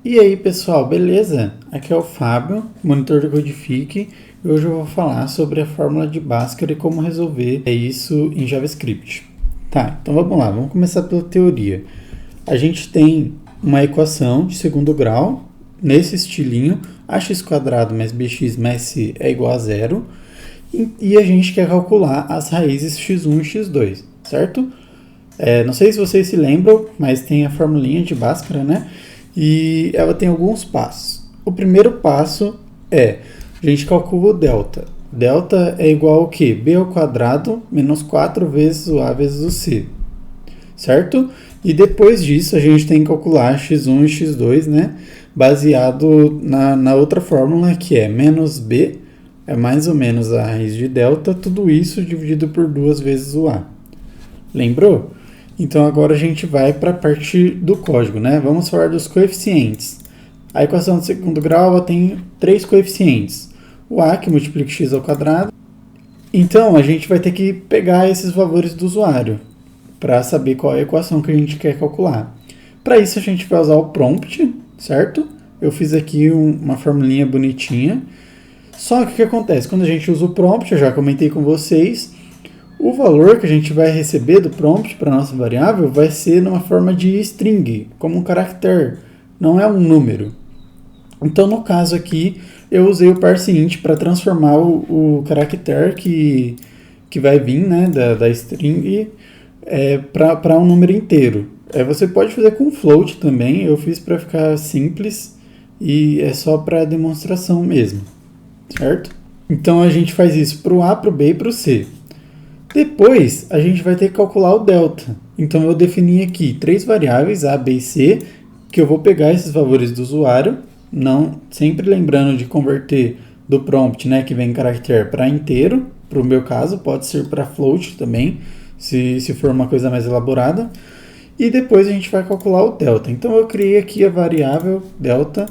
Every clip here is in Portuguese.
E aí pessoal, beleza? Aqui é o Fábio, monitor do Codifique, e hoje eu vou falar sobre a fórmula de Bhaskara e como resolver isso em JavaScript. Tá, então vamos lá, vamos começar pela teoria. A gente tem uma equação de segundo grau, nesse estilinho, ax² mais bx mais c é igual a zero, e a gente quer calcular as raízes x1 e x2, certo? Não sei se vocês se lembram, mas tem a formulinha de Bhaskara, né? E ela tem alguns passos. O primeiro passo é, a gente calcula o delta. Delta é igual ao quê? B ao quadrado menos 4 vezes o A vezes o C, certo? E depois disso a gente tem que calcular x1 e x2, né? Baseado na outra fórmula que é menos B, é mais ou menos a raiz de delta, tudo isso dividido por 2 vezes o A. Lembrou? Então agora a gente vai para a parte do código, né? Vamos falar dos coeficientes. A equação de segundo grau ela tem 3 coeficientes. O A, que multiplica x ao quadrado. Então a gente vai ter que pegar esses valores do usuário para saber qual é a equação que a gente quer calcular. Para isso a gente vai usar o prompt, certo? Eu fiz aqui uma formulinha bonitinha. Só que o que acontece? Quando a gente usa o prompt, eu já comentei com vocês, o valor que a gente vai receber do prompt para a nossa variável vai ser numa forma de string, como um caractere, não é um número. Então, no caso aqui, eu usei o parseInt para transformar o caractere que vai vir, né, da string para um número inteiro. Você pode fazer com float também, eu fiz para ficar simples e é só para demonstração mesmo, certo? Então, a gente faz isso para o A, para o B e para o C. Depois, a gente vai ter que calcular o delta. Então, eu defini aqui 3 variáveis, A, B e C, que eu vou pegar esses valores do usuário, não, sempre lembrando de converter do prompt, né, que vem em caractere, para inteiro, para o meu caso, pode ser para float também, se for uma coisa mais elaborada. E depois a gente vai calcular o delta. Então, eu criei aqui a variável delta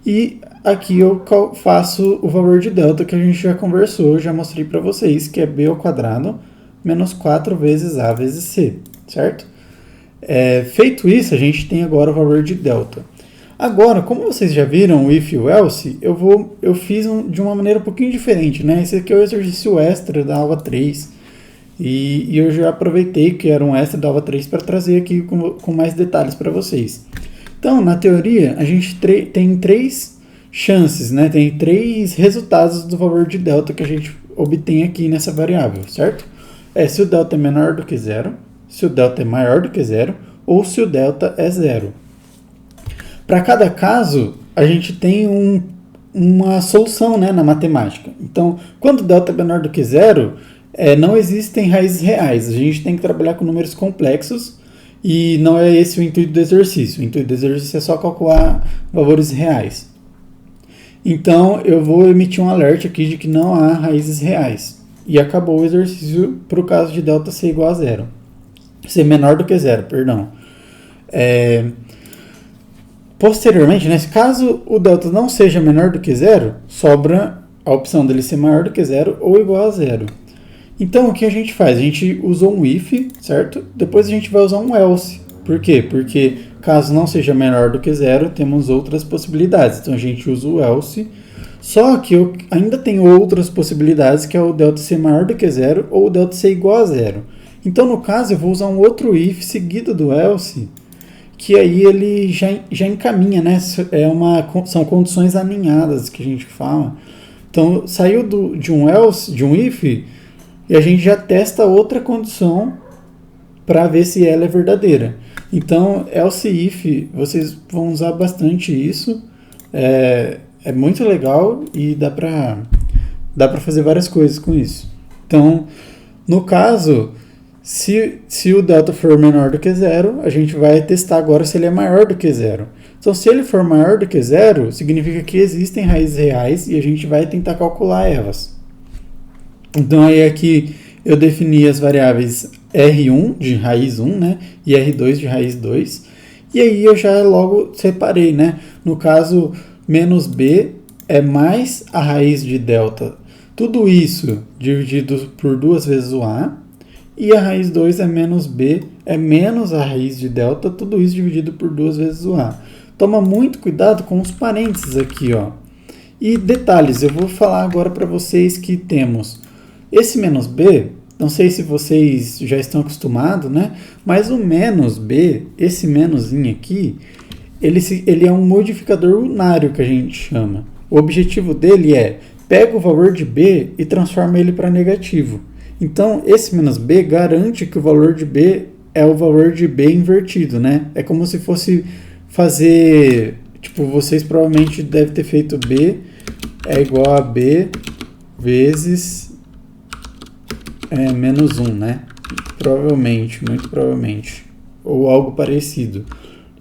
e aqui eu faço o valor de delta que a gente já conversou, já mostrei para vocês, que é b ao quadrado menos 4 vezes A vezes C, certo? Feito isso, a gente tem agora o valor de delta. Agora, como vocês já viram o if e o else, eu fiz de uma maneira um pouquinho diferente, né? Esse aqui é o exercício extra da aula 3. E eu já aproveitei que era um extra da aula 3 para trazer aqui com mais detalhes para vocês. Então, na teoria, a gente tem 3 chances, né? Tem 3 resultados do valor de delta que a gente obtém aqui nessa variável, certo? Se o delta é menor do que zero, se o delta é maior do que zero, ou se o delta é zero. Para cada caso, a gente tem uma solução, né, na matemática. Então, quando o delta é menor do que zero, não existem raízes reais. A gente tem que trabalhar com números complexos e não é esse o intuito do exercício. O intuito do exercício é só calcular valores reais. Então, eu vou emitir um alerta aqui de que não há raízes reais. E acabou o exercício para o caso de delta ser igual a zero. Ser menor do que zero, perdão. Posteriormente, nesse caso o delta não seja menor do que zero, sobra a opção dele ser maior do que zero ou igual a zero. Então, o que a gente faz? A gente usou um if, certo? Depois a gente vai usar um else. Por quê? Porque caso não seja menor do que zero, temos outras possibilidades. Então, a gente usa o else. Só que eu ainda tenho outras possibilidades, que é o delta ser maior do que zero ou o delta ser igual a zero. Então, no caso, eu vou usar um outro if seguido do else, que aí ele já encaminha, né? São condições alinhadas que a gente fala. Então, saiu de um else, de um if, e a gente já testa outra condição para ver se ela é verdadeira. Então, else if, vocês vão usar bastante isso. É muito legal e dá para fazer várias coisas com isso. Então, no caso, se o delta for menor do que zero, a gente vai testar agora se ele é maior do que zero. Então, se ele for maior do que zero, significa que existem raízes reais e a gente vai tentar calcular elas. Então, aí aqui eu defini as variáveis R1 de raiz 1, né, e R2 de raiz 2. E aí eu já logo separei, né? No caso, menos B é mais a raiz de delta. Tudo isso dividido por 2 vezes o A. E a raiz 2 é menos B, é menos a raiz de delta. Tudo isso dividido por 2 vezes o A. toma muito cuidado com os parênteses aqui, ó. E detalhes, eu vou falar agora para vocês que temos esse menos b, não sei se vocês já estão acostumados, né? Mas o menos b, esse menoszinho aqui, ele é um modificador unário que a gente chama. O objetivo dele é, pega o valor de b e transforma ele para negativo. Então, esse menos b garante que o valor de b é o valor de b invertido, né? É como se fosse fazer... Tipo, vocês provavelmente devem ter feito b é igual a b vezes menos 1, né? Provavelmente, muito provavelmente. Ou algo parecido.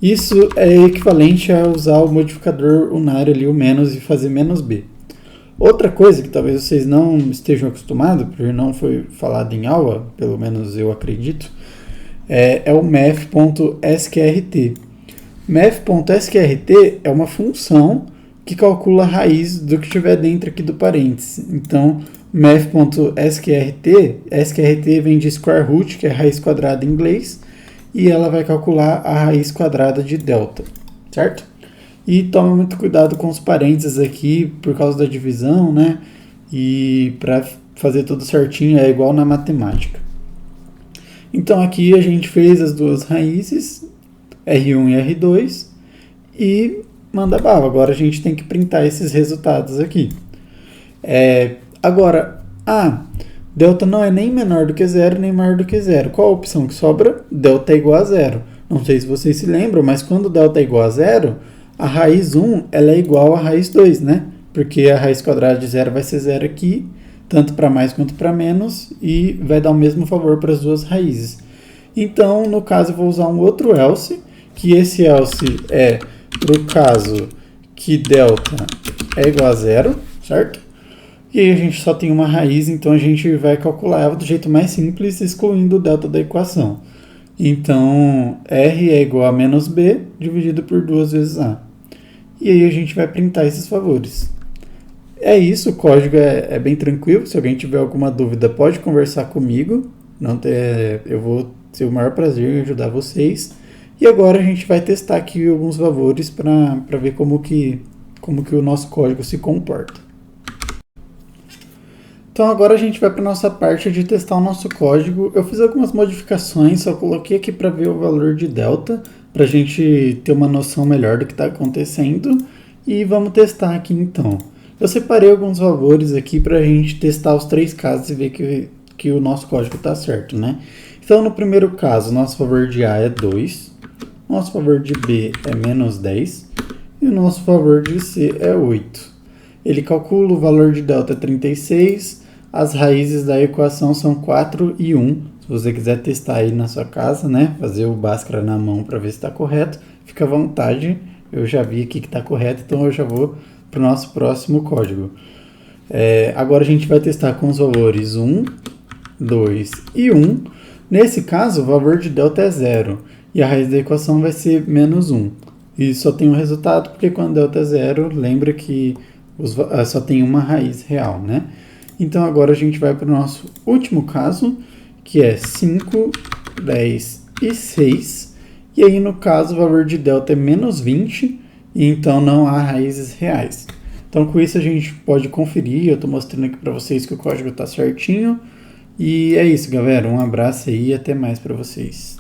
Isso é equivalente a usar o modificador unário ali, o menos, e fazer menos b. Outra coisa que talvez vocês não estejam acostumados, porque não foi falado em aula, pelo menos eu acredito, é o math.sqrt. Math.sqrt é uma função que calcula a raiz do que estiver dentro aqui do parênteses. Então, math.sqrt, sqrt vem de square root, que é raiz quadrada em inglês, e ela vai calcular a raiz quadrada de delta, certo? E toma muito cuidado com os parênteses aqui, por causa da divisão, né? E para fazer tudo certinho é igual na matemática. Então aqui a gente fez as duas raízes, R1 e R2, e manda bala. Agora a gente tem que printar esses resultados aqui. Agora, delta não é nem menor do que zero, nem maior do que zero. Qual a opção que sobra? Delta é igual a zero. Não sei se vocês se lembram, mas quando delta é igual a zero, a raiz 1 ela é igual à raiz 2, né? Porque a raiz quadrada de zero vai ser zero aqui, tanto para mais quanto para menos, e vai dar o mesmo valor para as duas raízes. Então, no caso, eu vou usar um outro else, que esse else é para o caso que delta é igual a zero, certo? E aí a gente só tem uma raiz, então a gente vai calcular ela do jeito mais simples, excluindo o delta da equação. Então, R é igual a menos B dividido por 2 vezes A. E aí a gente vai printar esses valores. É isso, o código é bem tranquilo. Se alguém tiver alguma dúvida, pode conversar comigo. Eu vou ter o maior prazer em ajudar vocês. E agora a gente vai testar aqui alguns valores para ver como que o nosso código se comporta. Então agora a gente vai para a nossa parte de testar o nosso código. Eu fiz algumas modificações, só coloquei aqui para ver o valor de delta, para a gente ter uma noção melhor do que está acontecendo. E vamos testar aqui então. Eu separei alguns valores aqui para a gente testar os 3 casos e ver que o nosso código está certo, né? Então no primeiro caso, nosso valor de A é 2, nosso valor de B é menos 10 e o nosso valor de C é 8. Ele calcula o valor de delta é 36, as raízes da equação são 4 e 1. Se você quiser testar aí na sua casa, né, fazer o Bhaskara na mão para ver se está correto, fica à vontade. Eu já vi aqui que está correto, então eu já vou para o nosso próximo código. Agora a gente vai testar com os valores 1, 2 e 1. Nesse caso, o valor de delta é 0 e a raiz da equação vai ser menos 1. E só tem um resultado porque quando delta é 0, lembra que só tem uma raiz real, né? Então agora a gente vai para o nosso último caso, que é 5, 10 e 6. E aí no caso o valor de delta é menos 20, e então não há raízes reais. Então com isso a gente pode conferir, eu estou mostrando aqui para vocês que o código está certinho. E é isso, galera. Um abraço aí e até mais para vocês.